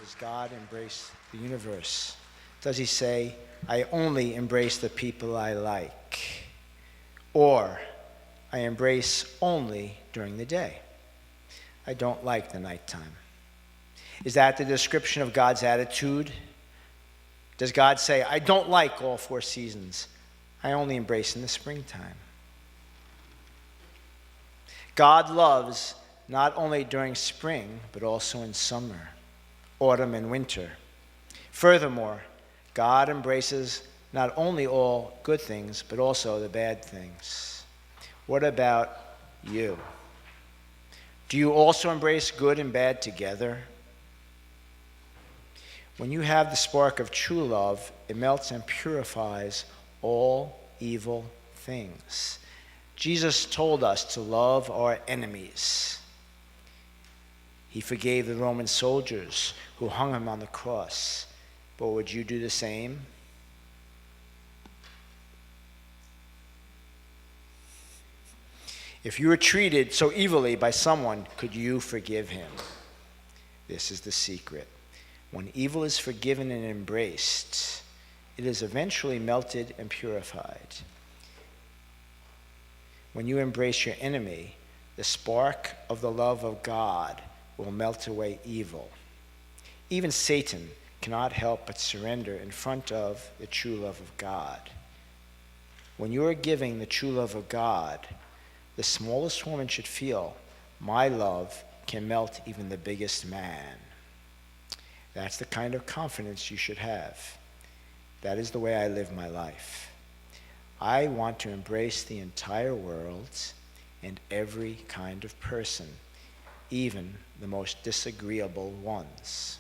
does God embrace the universe? Does he say, I only embrace the people I like? Or, I embrace only during the day? I don't like the nighttime. Is that the description of God's attitude? Does God say, I don't like all 4 seasons. I only embrace in the springtime? God loves not only during spring, but also in summer, autumn, and winter. Furthermore, God embraces not only all good things, but also the bad things. What about you? Do you also embrace good and bad together? When you have the spark of true love, it melts and purifies all evil things. Jesus told us to love our enemies. He forgave the Roman soldiers who hung him on the cross. But would you do the same? If you were treated so evilly by someone, could you forgive him? This is the secret. When evil is forgiven and embraced, it is eventually melted and purified. When you embrace your enemy, the spark of the love of God will melt away evil. Even Satan cannot help but surrender in front of the true love of God. When you are giving the true love of God, the smallest woman should feel, my love can melt even the biggest man. That's the kind of confidence you should have. That is the way I live my life. I want to embrace the entire world and every kind of person, even the most disagreeable ones.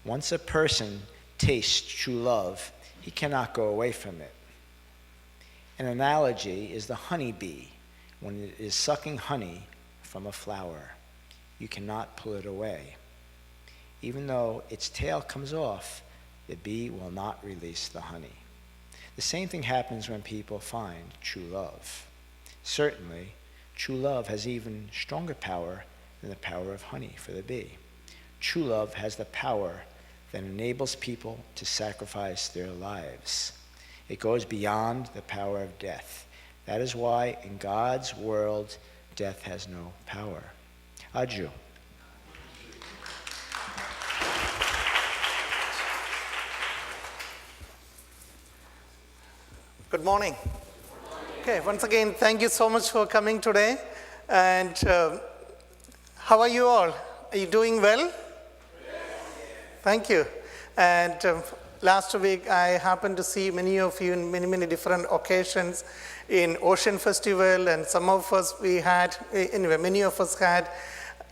Once a person tastes true love, he cannot go away from it. An analogy is the honeybee when it is sucking honey from a flower. You cannot pull it away. Even though its tail comes off, the bee will not release the honey. The same thing happens when people find true love. Certainly, true love has even stronger power than the power of honey for the bee. True love has the power that enables people to sacrifice their lives. It goes beyond the power of death. That is why in God's world, death has no power. Adieu. Good morning. Okay, once again, thank you so much for coming today. And how are you all? Are you doing well? Yes. Thank you. And last week, I happened to see many of you in many different occasions in Ocean Festival, and some of us many of us had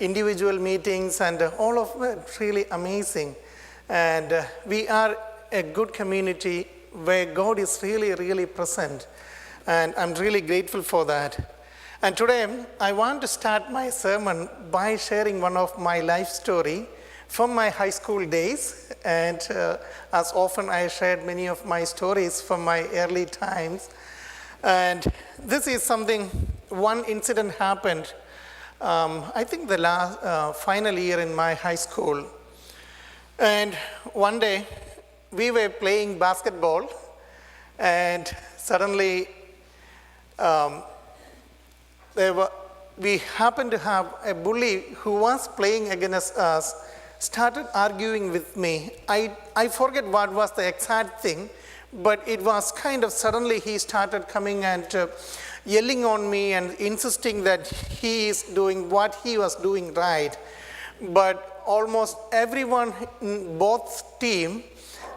individual meetings, and all of it really amazing. And we are a good community where God is really present, and I'm really grateful for that. And today, I want to start my sermon by sharing one of my life story from my high school days. And as often, I shared many of my stories from my early times. And this is something, one incident happened, I think the last final year in my high school. And one day, we were playing basketball, and suddenly we happened to have a bully who was playing against us, started arguing with me. I forget what was the exact thing, but it was kind of suddenly he started coming and yelling on me and insisting that he is doing what he was doing right. But almost everyone in both teams,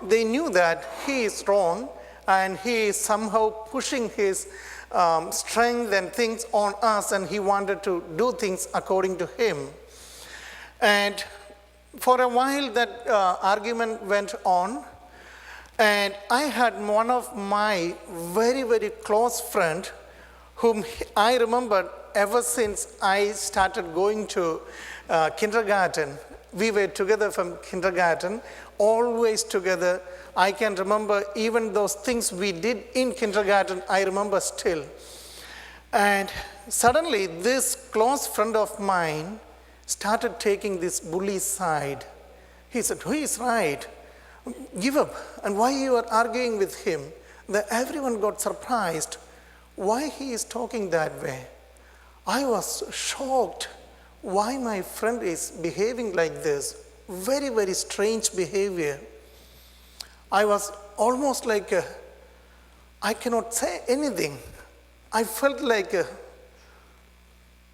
they knew that he is wrong, and he is somehow pushing his strength and things on us, and he wanted to do things according to him. And for a while, that argument went on, and I had one of my very close friend whom I remember ever since I started going to kindergarten. We were together from kindergarten, always together. I can remember even those things we did in kindergarten, I remember still. And suddenly, this close friend of mine started taking this bully side. He said, he is right. Give up. And why you are arguing with him? That everyone got surprised. Why he is talking that way? I was shocked why my friend is behaving like this. Very, very strange behavior. I was almost like, I cannot say anything. I felt like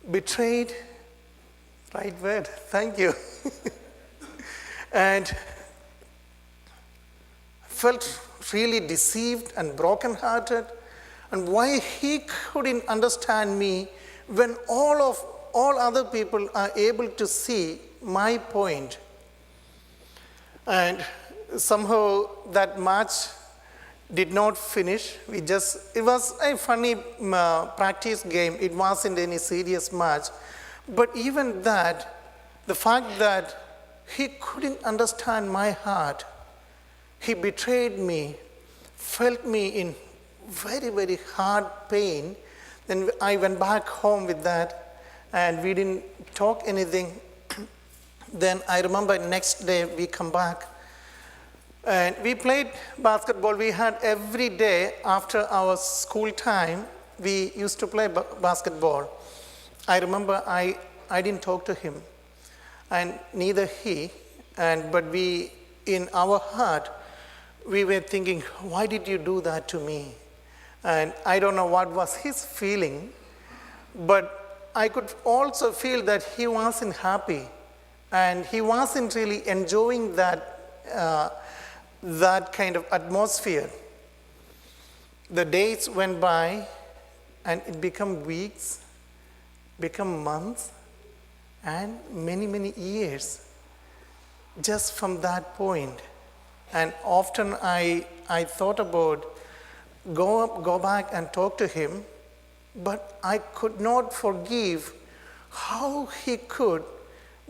betrayed. Right word, thank you. And felt really deceived and brokenhearted. And why he couldn't understand me when all other people are able to see my point. And somehow that match did not finish. It was a funny practice game. It wasn't any serious match. But even that, the fact that he couldn't understand my heart, he betrayed me, felt me in very, very hard pain. Then I went back home with that, and we didn't talk anything. Then I remember next day we come back, and we played basketball. We had every day after our school time, we used to play basketball. I remember I didn't talk to him, and neither he, but we, in our heart, we were thinking, why did you do that to me? And I don't know what was his feeling, but I could also feel that he wasn't happy, and he wasn't really enjoying that kind of atmosphere. The days went by, and it became weeks, become months, and many, many years just from that point. And often I thought about go back and talk to him, but I could not forgive how he could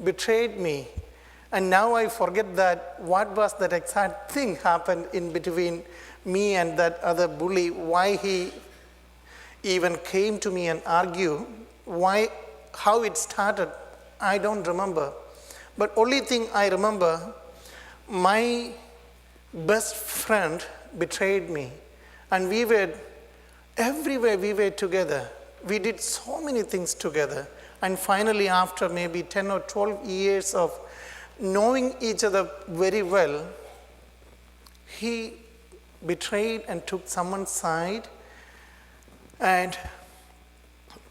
betray me. And now I forget that what was that exact thing happened in between me and that other bully, why he even came to me and argue, how it started, I don't remember. But only thing I remember, my best friend betrayed me. And we were, everywhere we were together. We did so many things together. And finally, after maybe 10 or 12 years of knowing each other very well, he betrayed and took someone's side. And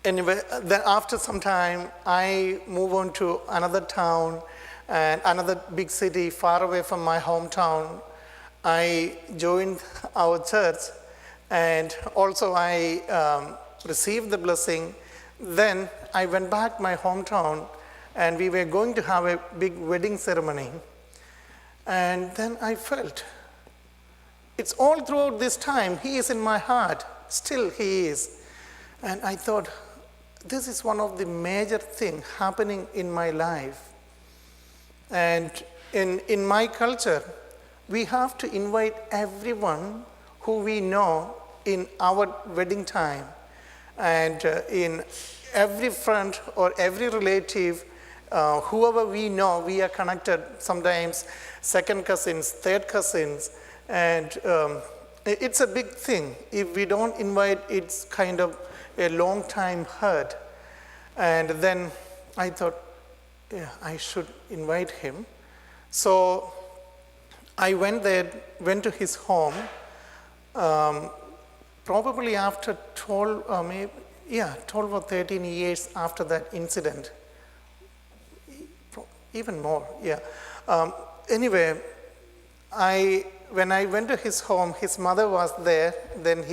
anyway, then after some time, I moved on to another town and another big city far away from my hometown. I joined our church, and also I received the blessing. Then I went back my hometown, and we were going to have a big wedding ceremony. And then I felt, it's all throughout this time, he is in my heart, still he is. And I thought, this is one of the major things happening in my life. And in my culture, we have to invite everyone who we know in our wedding time. And in every friend or every relative, whoever we know, we are connected, sometimes second cousins, third cousins. And it's a big thing. If we don't invite, it's kind of a long time hurt. And then I thought, yeah, I should invite him. So I went to his home, probably after 12 or 13 years after that incident. Even more, yeah. Anyway, when I went to his home, his mother was there. Then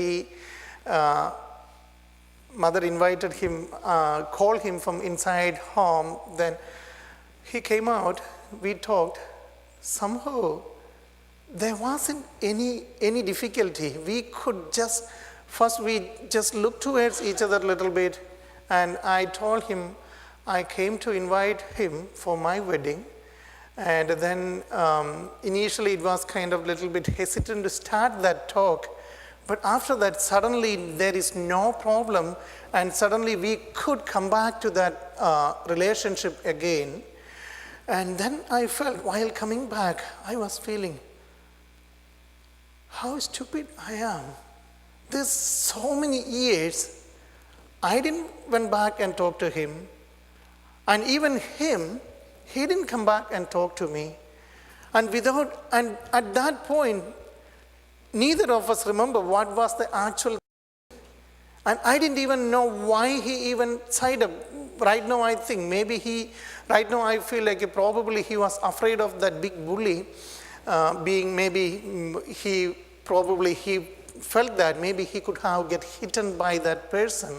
mother invited him, called him from inside home. Then he came out, we talked. Somehow, there wasn't any difficulty. We could first we just looked towards each other a little bit, and I told him I came to invite him for my wedding. And then initially it was kind of a little bit hesitant to start that talk, But after that, suddenly there is no problem, and suddenly we could come back to that relationship again. And then I felt, while coming back, I was feeling how stupid I am. There's so many years, I didn't went back and talk to him. And even him, he didn't come back and talk to me. And at that point, neither of us remember what was the actual. And I didn't even know why he even sided up. Right now, I think right now I feel like probably he was afraid of that big bully he felt that maybe he could have get hit by that person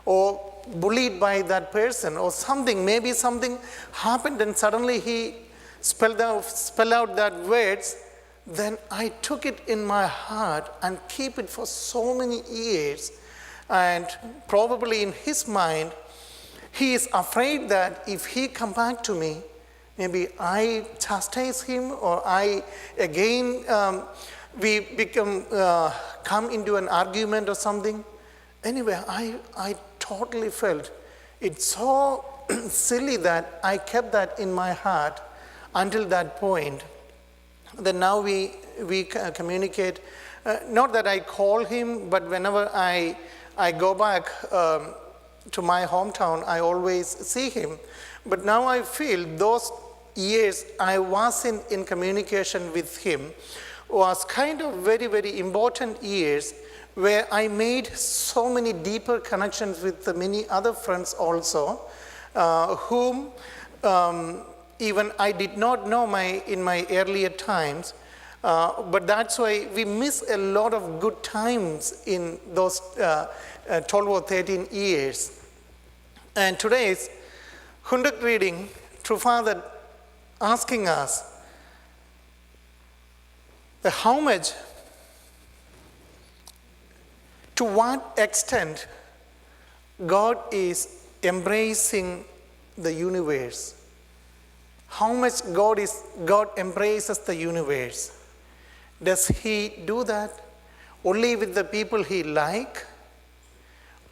or bullied by that person or something. Maybe something happened and suddenly he spelled out that words. Then I took it in my heart and keep it for so many years. And probably in his mind, he is afraid that if he come back to me, maybe I chastise him or I again we come into an argument or something. Anyway, I totally felt it's so silly that I kept that in my heart until that point. Then now we communicate. Not that I call him, but whenever I go back to my hometown, I always see him. But now I feel those years I was in communication with him was kind of very, very important years where I made so many deeper connections with many other friends also, whom even I did not know in my earlier times. But that's why we miss a lot of good times in those 12 or 13 years. And today's Hunduk reading, True Father asking us how much, to what extent God is embracing the universe. How much God embraces the universe. Does he do that only with the people he like?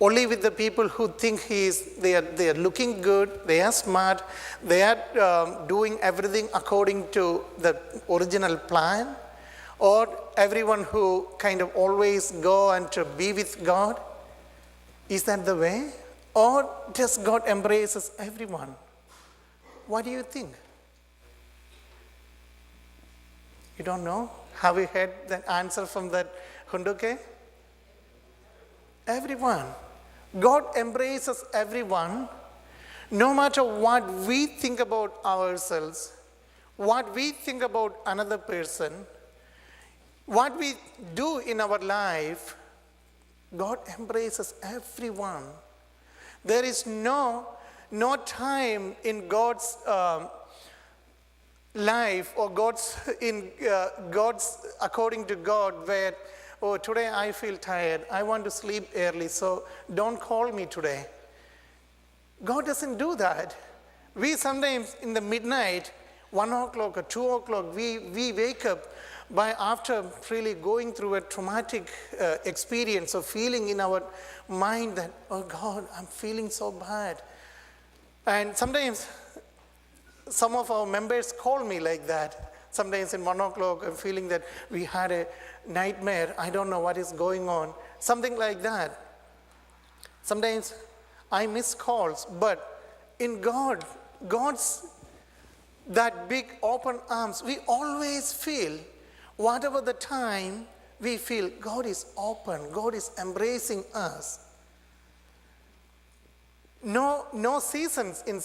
Only with the people who think they are looking good, they are smart, they are doing everything according to the original plan? Or everyone who kind of always go and to be with God? Is that the way? Or does God embraces everyone? What do you think? You don't know? Have you heard the answer from that Hunduke? Everyone. God embraces everyone, no matter what we think about ourselves, what we think about another person, what we do in our life. God embraces everyone. There is no time in God's life or God's according to God where, oh, today I feel tired, I want to sleep early, so don't call me today. God doesn't do that. We sometimes in the midnight, 1 o'clock or 2 o'clock, we wake up after really going through a traumatic experience of feeling in our mind that, oh God, I'm feeling so bad. And sometimes some of our members call me like that. Sometimes in 1 o'clock, I'm feeling that we had a nightmare. I don't know what is going on. Something like that. Sometimes I miss calls, but in God's that big open arms, we always feel, whatever the time we feel, God is open. God is embracing us. No seasons in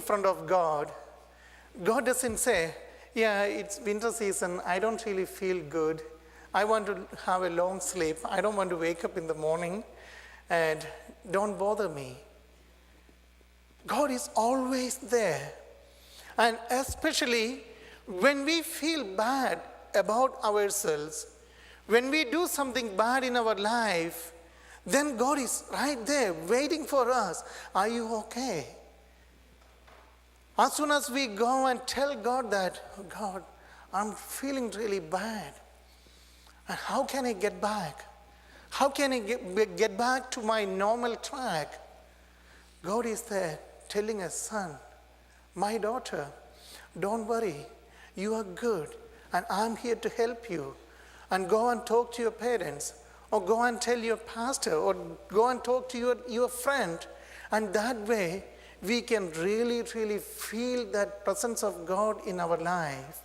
front of God. God doesn't say, yeah, it's winter season, I don't really feel good. I want to have a long sleep. I don't want to wake up in the morning, and don't bother me. God is always there. And especially when we feel bad about ourselves, when we do something bad in our life, then God is right there waiting for us. Are you okay? As soon as we go and tell God that, oh God, I'm feeling really bad. And how can I get back? How can I get back to my normal track? God is there telling us, son, my daughter, don't worry. You are good, and I'm here to help you. And go and talk to your parents, or go and tell your pastor, or go and talk to your friend. And that way, we can really, really feel that presence of God in our life.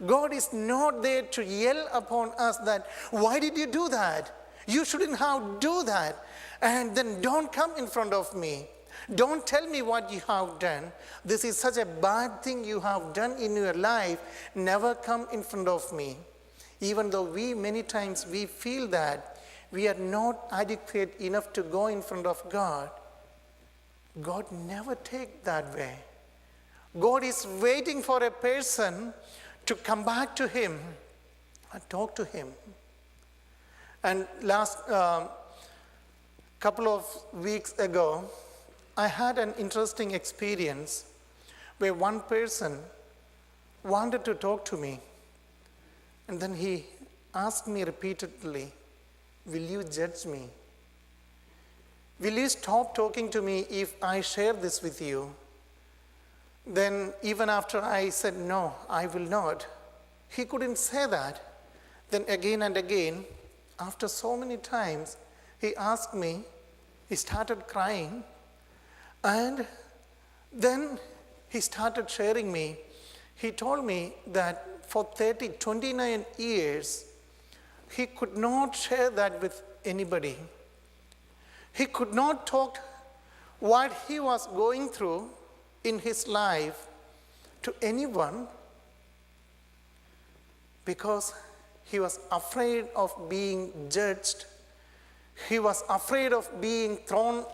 God is not there to yell upon us that, why did you do that? You shouldn't have do that. And then don't come in front of me. Don't tell me what you have done. This is such a bad thing you have done in your life. Never come in front of me. Even though many times we feel that we are not adequate enough to go in front of God, God never takes that way. God is waiting for a person to come back to him and talk to him. And last couple of weeks ago, I had an interesting experience where one person wanted to talk to me, and then he asked me repeatedly, will you judge me? Will you stop talking to me if I share this with you? Then even after I said, no, I will not, he couldn't say that. Then again and again, after so many times, he asked me, he started crying, and then he started sharing me. He told me that for 29 years, he could not share that with anybody. He could not talk what he was going through in his life to anyone because he was afraid of being judged. He was afraid of being thrown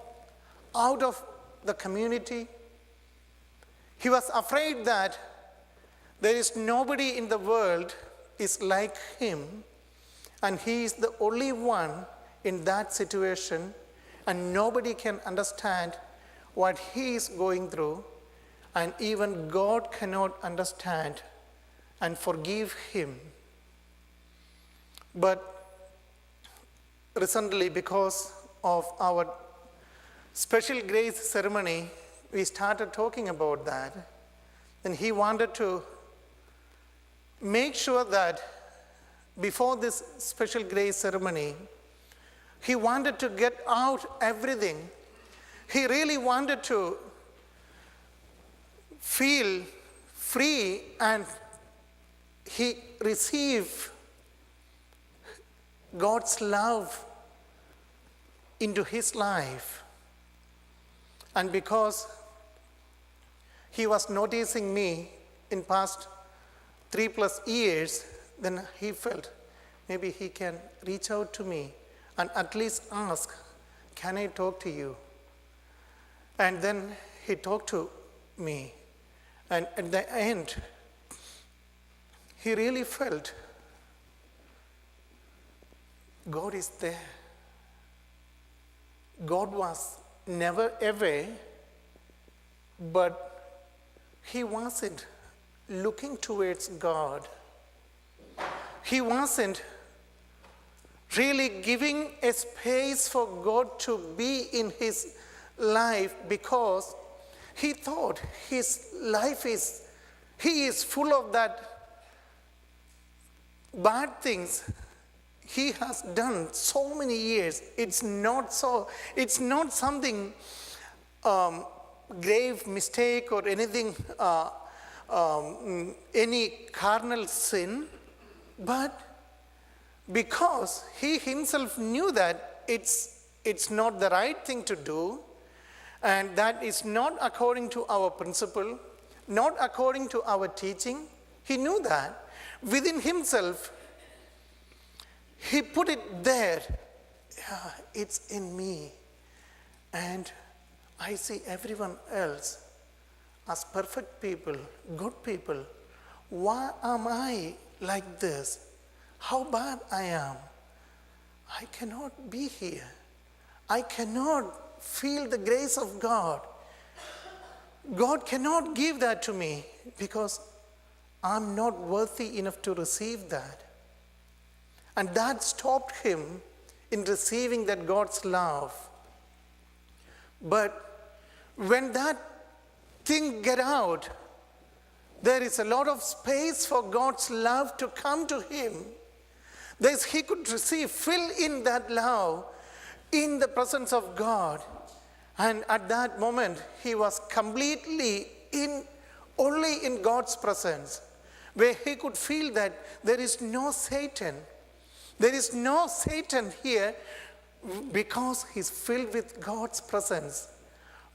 out of the community. He was afraid that there is nobody in the world is like him, and he is the only one in that situation, and nobody can understand what he is going through, and even God cannot understand and forgive him. But recently, because of our special grace ceremony, we started talking about that. And he wanted to make sure that before this special grace ceremony, he wanted to get out everything. He really wanted to feel free, and he received God's love into his life. And because he was noticing me in past 3+ years, then he felt maybe he can reach out to me and at least ask, can I talk to you? And then he talked to me. And at the end, he really felt God is there. God was never away, but he wasn't looking towards God. He wasn't really giving a space for God to be in his life because he thought his life he is full of that bad things he has done so many years. It's not something grave mistake or anything, any carnal sin, but because he himself knew that it's not the right thing to do, and that is not according to our principle, not according to our teaching. He knew that within himself. He put it there. Yeah, it's in me. And I see everyone else as perfect people, good people. Why am I like this? How bad I am. I cannot be here. I cannot feel the grace of God. God cannot give that to me because I'm not worthy enough to receive that. And that stopped him in receiving that God's love. But when that thing get out, there is a lot of space for God's love to come to him. He could fill in that love in the presence of God. And at that moment, he was completely only in God's presence, where he could feel that there is no Satan. There is no Satan here, because he's filled with God's presence,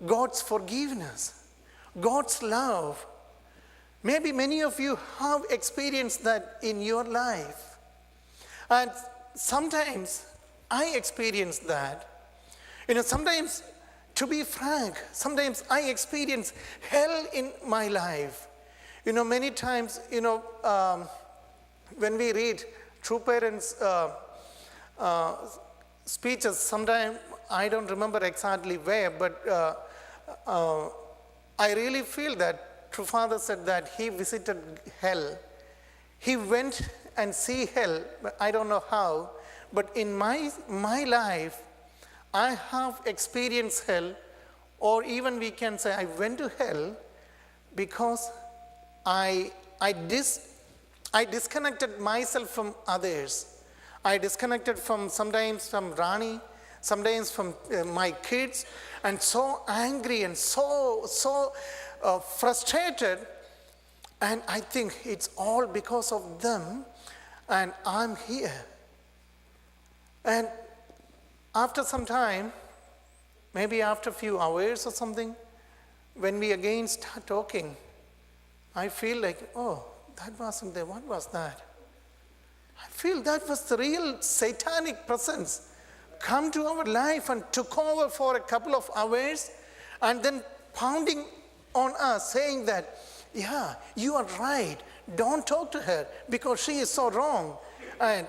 God's forgiveness, God's love. Maybe many of you have experienced that in your life. And sometimes I experience that. Sometimes, to be frank, sometimes I experience hell in my life. Many times, when we read True Parents' speeches, sometimes I don't remember exactly where, but I really feel that True Father said that he visited hell. He went and see hell, but I don't know how. But in my life, I have experienced hell, or even we can say I went to hell because I disconnected myself from others. I disconnected sometimes from Rani, sometimes from my kids, and so angry and so frustrated. And I think it's all because of them, and I'm here. And after some time, maybe after a few hours or something, when we again start talking, I feel like, oh, that wasn't there. What was that? I feel that was the real satanic presence come to our life and took over for a couple of hours, and then pounding on us, saying that, yeah, you are right. Don't talk to her because she is so wrong. And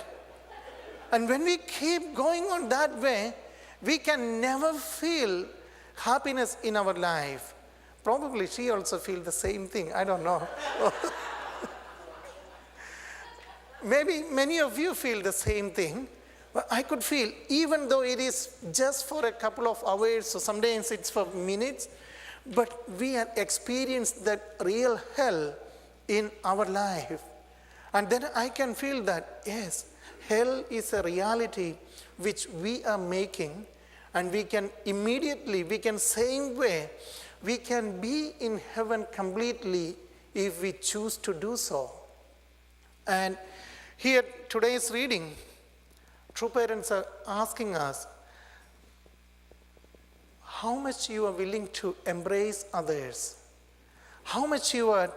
when we keep going on that way, we can never feel happiness in our life. Probably she also feels the same thing. I don't know. Maybe many of you feel the same thing. But I could feel, even though it is just for a couple of hours, so sometimes it's for minutes, but we have experienced that real hell in our life. And then I can feel that, yes, hell is a reality which we are making, and we can same way, we can be in heaven completely if we choose to do so. And here, today's reading, True Parents are asking us how much you are willing to embrace others, how much you are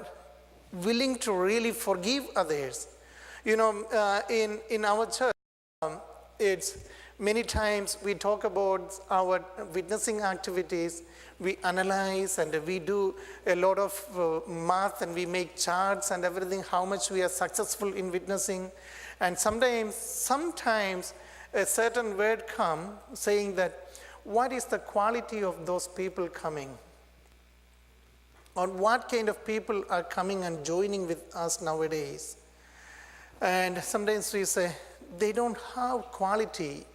willing to really forgive others. In our church, it's many times we talk about our witnessing activities. We analyze and we do a lot of math, and we make charts and everything, how much we are successful in witnessing. And sometimes a certain word comes saying that, what is the quality of those people coming? Or what kind of people are coming and joining with us nowadays? And sometimes we say, they don't have quality.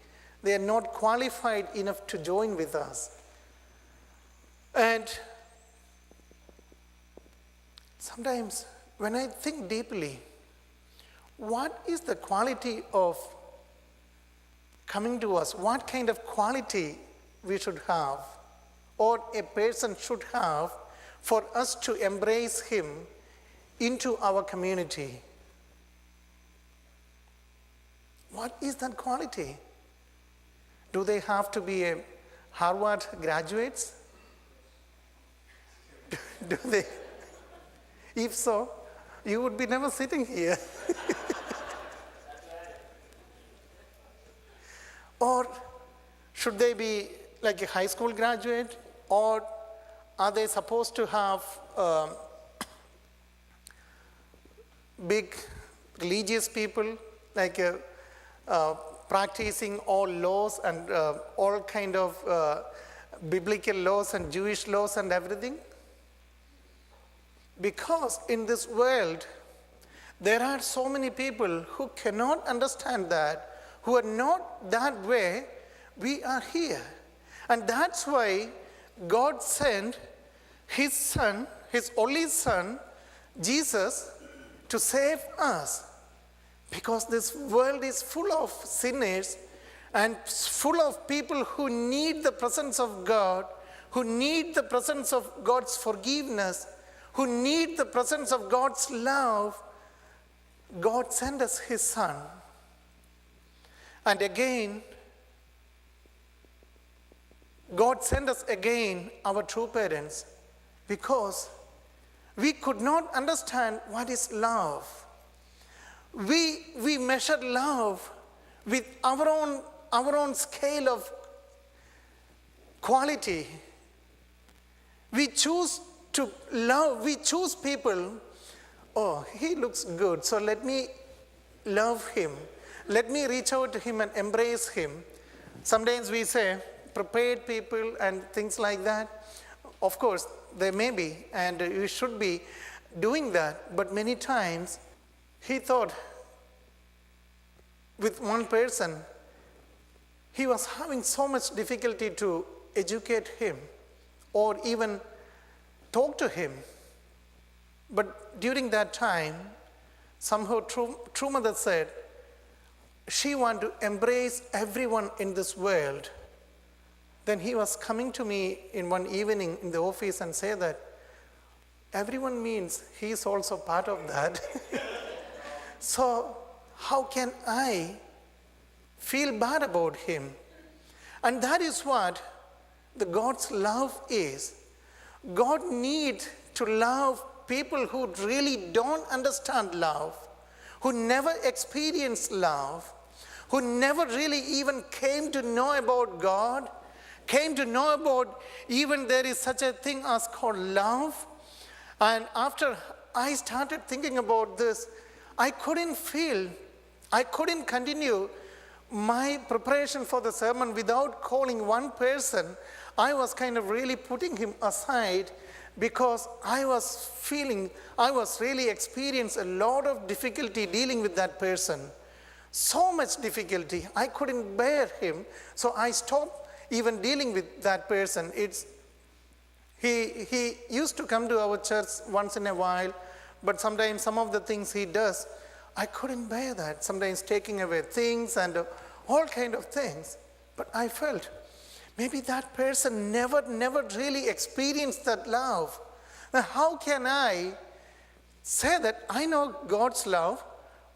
They are not qualified enough to join with us. And sometimes when I think deeply, what is the quality of coming to us? What kind of quality we should have, or a person should have, for us to embrace him into our community? What is that quality? Do they have to be a Harvard graduates? Do they? If so, you would be never sitting here. Or should they be like a high school graduate? Or are they supposed to have big religious people, like practicing all laws and all kind of biblical laws and Jewish laws and everything? Because in this world, There are so many people who cannot understand that, who are not that way. We are here. And that's why God sent His Son, His only Son, Jesus, to save us. Because this world is full of sinners and full of people who need the presence of God, who need the presence of God's forgiveness, who need the presence of God's love. God sent us His Son. And again, God sent us again our true parents, because we could not understand what is love. We measured love with our own scale of quality. We choose to love, we choose people. Oh, he looks good, so let me love him. Let me reach out to him and embrace him. Sometimes we say prepared people and things like that. Of course, there may be, and you should be doing that. But many times, he thought with one person, he was having so much difficulty to educate him or even talk to him. But during that time, somehow True Mother said, she wanted to embrace everyone in this world. Then he was coming to me in one evening in the office and say that everyone means he is also part of that. So how can I feel bad about him? And that is what the God's love is. God needs to love people who really don't understand love, who never experienced love, who never really even came to know about God, came to know about even there is such a thing as called love. And after I started thinking about this, I couldn't continue my preparation for the sermon without calling one person. I was kind of really putting him aside because I was really experienced a lot of difficulty dealing with that person. So much difficulty. I couldn't bear him. So I stopped even dealing with that person. He used to come to our church once in a while, but sometimes some of the things he does, I couldn't bear that. Sometimes taking away things and all kind of things. But I felt maybe that person never really experienced that love. Now how can I say that I know God's love,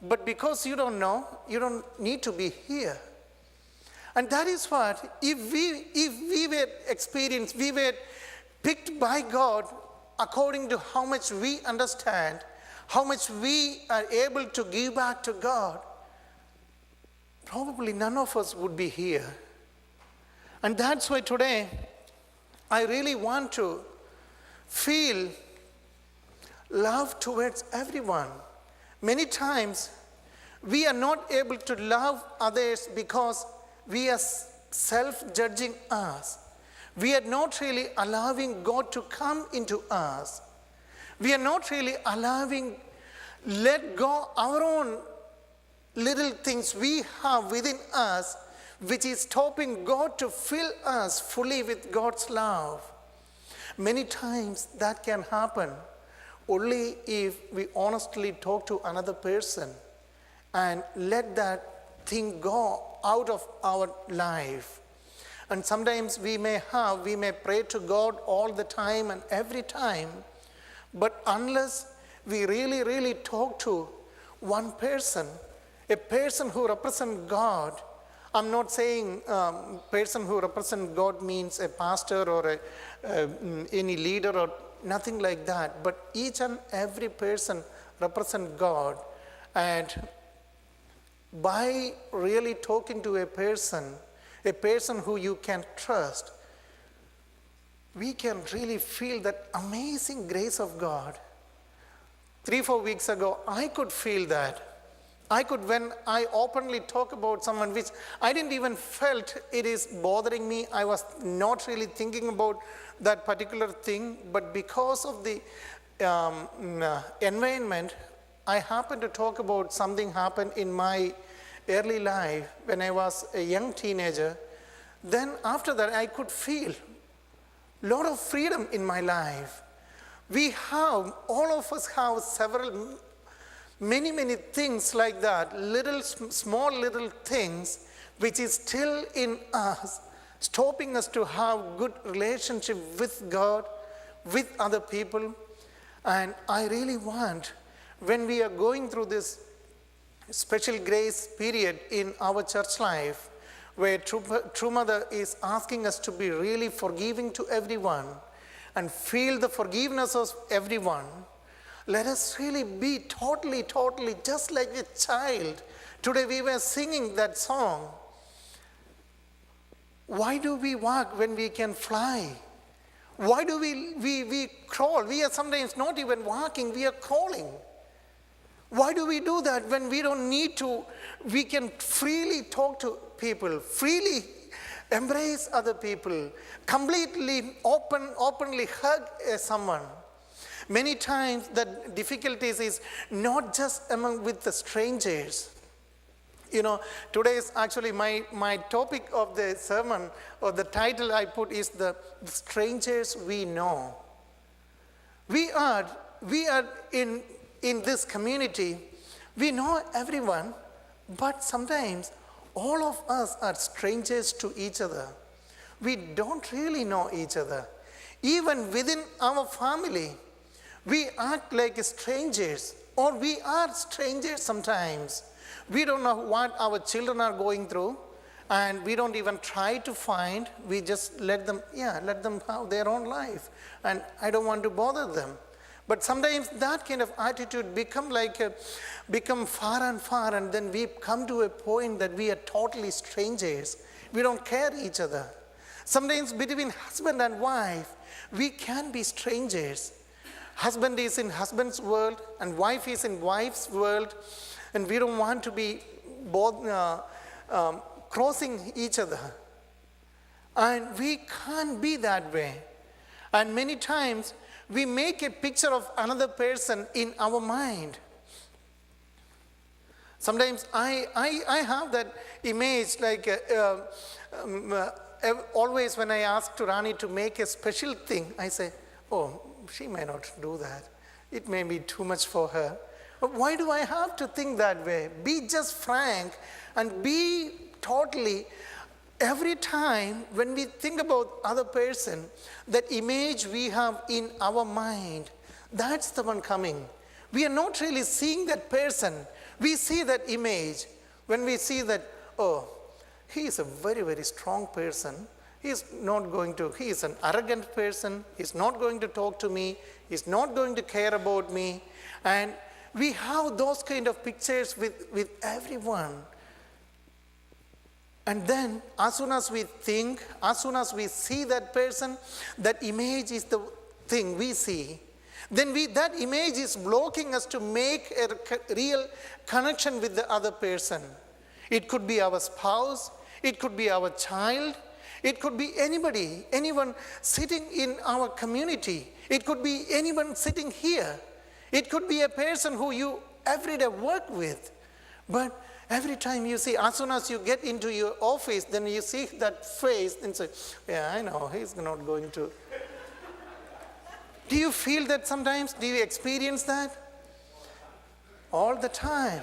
but because you don't know, you don't need to be here? And that is what, if we were experienced, we were picked by God according to how much we understand, how much we are able to give back to God, probably none of us would be here. And that's why today, I really want to feel love towards everyone. Many times, we are not able to love others because we are self-judging us. We are not really allowing God to come into us. We are not really let go our own little things we have within us, which is stopping God to fill us fully with God's love. Many times that can happen only if we honestly talk to another person and let that thing go out of our life. And sometimes we may pray to God all the time and every time, but unless we really talk to one person, a person who represents God. I'm not saying person who represents God means a pastor or any leader or nothing like that, but each and every person represents God. And by really talking to a person who you can trust, we can really feel that amazing grace of God. 3-4 weeks ago, I could feel that. When I openly talk about someone which I didn't even felt it is bothering me, I was not really thinking about that particular thing, but because of the environment, I happen to talk about something happened in my early life when I was a young teenager, then after that I could feel a lot of freedom in my life. All of us have many things like that, small little things which is still in us, stopping us to have good relationship with God, with other people. And I really want, when we are going through this special grace period in our church life, where True Mother is asking us to be really forgiving to everyone and feel the forgiveness of everyone, let us really be totally just like a child. Today we were singing that song. Why do we walk when we can fly? Why do we crawl? We are sometimes not even walking, we are crawling. Why do we do that when we don't need to? We can freely talk to people, freely embrace other people, completely openly hug someone. Many times the difficulties is not just with the strangers. You know, today is actually my topic of the sermon, or the title I put is the strangers we know. We are in this community, we know everyone, but sometimes all of us are strangers to each other. We don't really know each other. Even within our family, we act like strangers, or we are strangers sometimes. We don't know what our children are going through, and we don't even try to find. We just let them have their own life, and I don't want to bother them. But sometimes that kind of attitude become far and far, and then we come to a point that we are totally strangers. We don't care each other. Sometimes between husband and wife, we can be strangers. Husband is in husband's world, and wife is in wife's world, and we don't want to be both crossing each other. And we can't be that way. And many times, we make a picture of another person in our mind. Sometimes I have that image, like always when I ask to Rani to make a special thing, I say, oh, she may not do that. It may be too much for her. But why do I have to think that way? Be just frank and be totally. Every time when we think about other person, that image we have in our mind, that's the one coming. We are not really seeing that person. We see that image. When we see that, oh, he is a very strong person. He is an arrogant person. He's not going to talk to me. He's not going to care about me. And we have those kind of pictures with everyone. And then, as soon as we think, as soon as we see that person, that image is the thing we see. Then that image is blocking us to make a real connection with the other person. It could be our spouse, it could be our child, it could be anybody, anyone sitting in our community. It could be anyone sitting here. It could be a person who you every day work with. But every time you see, as soon as you get into your office, then you see that face and say, yeah, I know, he's not going to. Do you feel that sometimes? Do you experience that? All the time.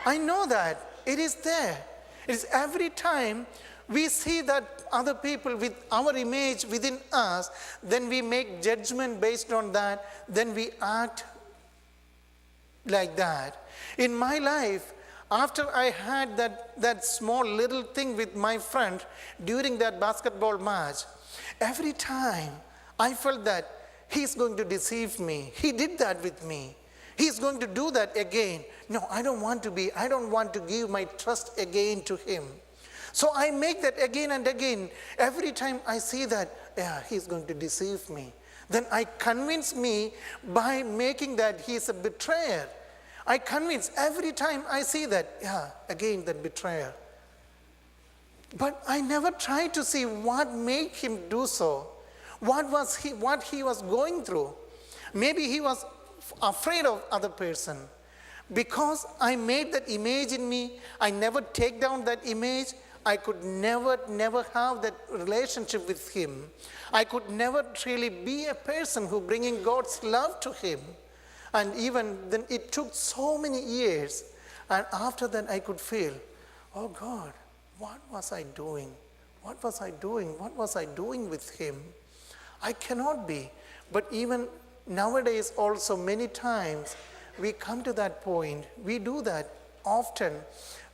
I know that. It is there. It is every time we see that other people with our image within us, then we make judgment based on that, then we act like that. In my life, after I had that small little thing with my friend during that basketball match, every time I felt that he's going to deceive me. He did that with me. He's going to do that again. No, I don't want to give my trust again to him. So I make that again and again. Every time I see that, yeah, he's going to deceive me. Then I convince me by making that he's a betrayer. I convince every time I see that, yeah, again that betrayer. But I never try to see what made him do so. What he was going through. Maybe he was afraid of other person. Because I made that image in me, I never take down that image. I could never have that relationship with him. I could never really be a person who bringing God's love to him. And even then it took so many years. And after that I could feel, oh God, what was I doing? What was I doing? What was I doing with him? I cannot be. But even nowadays also many times we come to that point. We do that often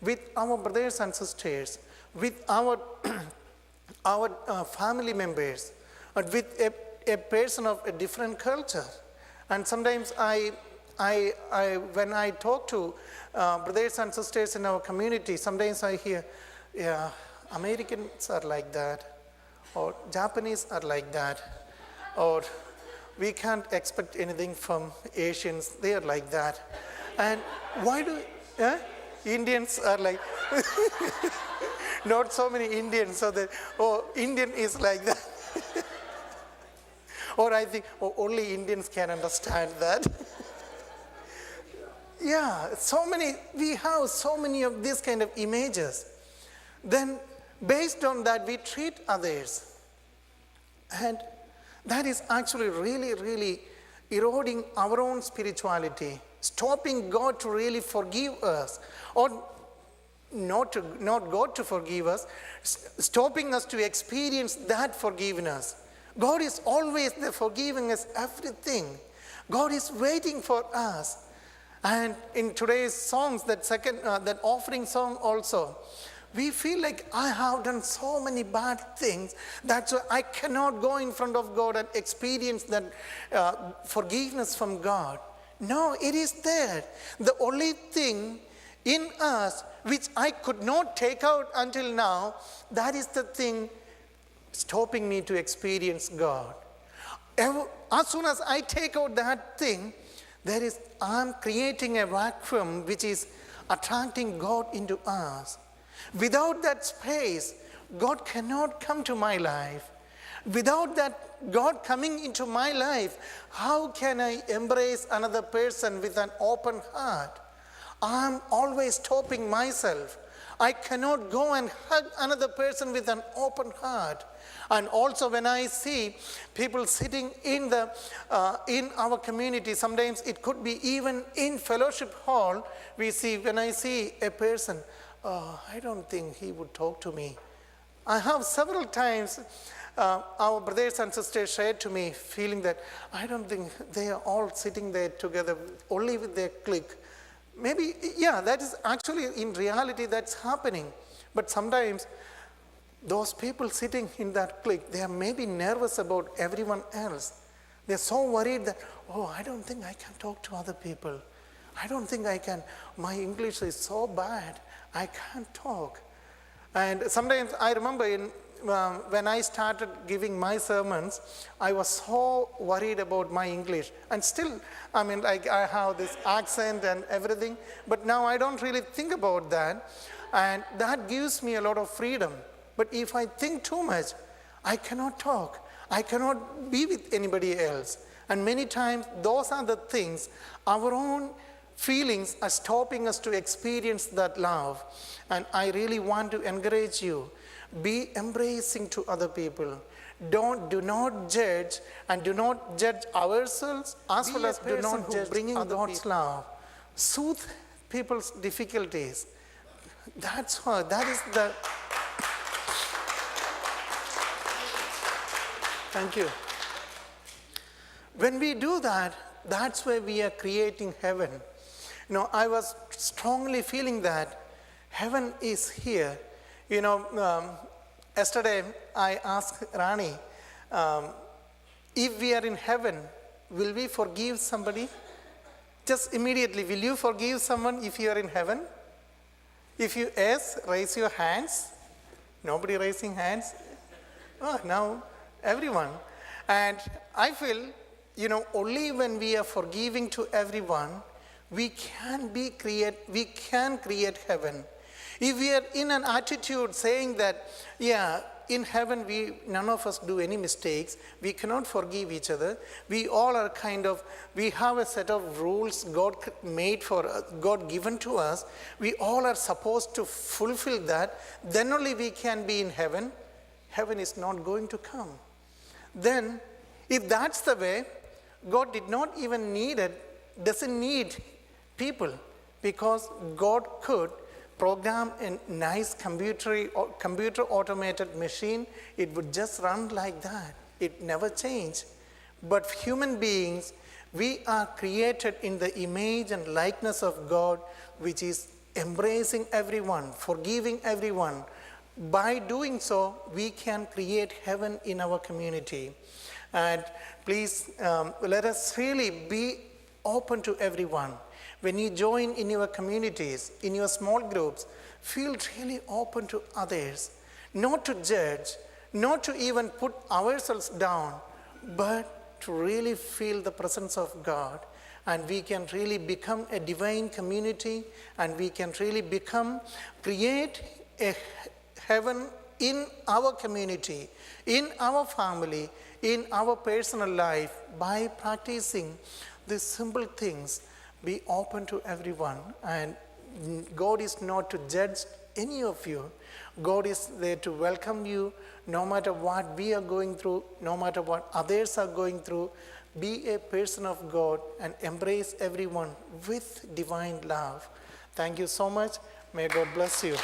with our brothers and sisters, with our family members, or with a person of a different culture. And sometimes when I talk to brothers and sisters in our community, sometimes I hear, yeah, Americans are like that, or Japanese are like that, or we can't expect anything from Asians, they are like that. And why do Indians are like, not so many Indians, so that, oh, Indian is like that. Or I think, oh, only Indians can understand that. Yeah, we have so many of these kind of images. Then based on that, we treat others. And that is actually really eroding our own spirituality, stopping God to really forgive us, or not God to forgive us, stopping us to experience that forgiveness. God is always there forgiving us everything. God is waiting for us. And in today's songs, that offering song also, we feel like I have done so many bad things, that's why I cannot go in front of God and experience that forgiveness from God. No, it is there. The only thing in us which I could not take out until now, that is the thing stopping me to experience God. As soon as I take out that thing, I'm creating a vacuum which is attracting God into us. Without that space, God cannot come to my life. Without that God coming into my life, how can I embrace another person with an open heart? I'm always stopping myself. I cannot go and hug another person with an open heart. And also when I see people sitting in our community, sometimes it could be even in fellowship hall, when I see a person, I don't think he would talk to me. I have several times our brothers and sisters shared to me, feeling that I don't think they are all sitting there together only with their clique. Maybe, yeah, that is actually in reality that's happening. But sometimes those people sitting in that clique, they are maybe nervous about everyone else. They're so worried that, oh, I don't think I can talk to other people. I don't think I can. My English is so bad. I can't talk. And sometimes I remember when I started giving my sermons, I was so worried about my English. And still, I have this accent and everything, but now I don't really think about that. And that gives me a lot of freedom. But if I think too much, I cannot talk. I cannot be with anybody else. And many times, those are the things, our own feelings are stopping us to experience that love. And I really want to encourage you, be embracing to other people. Do not judge, and do not judge ourselves, as well as do not judge bringing God's love. Soothe people's difficulties. That is the... Thank you. When we do that, that's where we are creating heaven. I was strongly feeling that heaven is here. Yesterday I asked Rani, if we are in heaven, will we forgive somebody? Just immediately, will you forgive someone if you are in heaven? If you yes, raise your hands. Nobody raising hands? Oh, now everyone. And I feel, only when we are forgiving to everyone, we can create heaven. If we are in an attitude saying that, yeah, in heaven, none of us do any mistakes. We cannot forgive each other. We all are we have a set of rules God made for us, God given to us. We all are supposed to fulfill that. Then only we can be in heaven. Heaven is not going to come. Then, if that's the way, God doesn't need people, because God could program a nice computer automated machine. It would just run like that. It never changed. But human beings, we are created in the image and likeness of God, which is embracing everyone, forgiving everyone. By doing so, we can create heaven in our community. And please, let us really be open to everyone. When you join in your communities, in your small groups, feel really open to others, not to judge, not to even put ourselves down, but to really feel the presence of God. And we can really become a divine community, and we can really create a heaven in our community, in our family, in our personal life, by practicing these simple things. Be open to everyone, and God is not to judge any of you. God is there to welcome you, no matter what we are going through, no matter what others are going through. Be a person of God and embrace everyone with divine love. Thank you so much. May God bless you.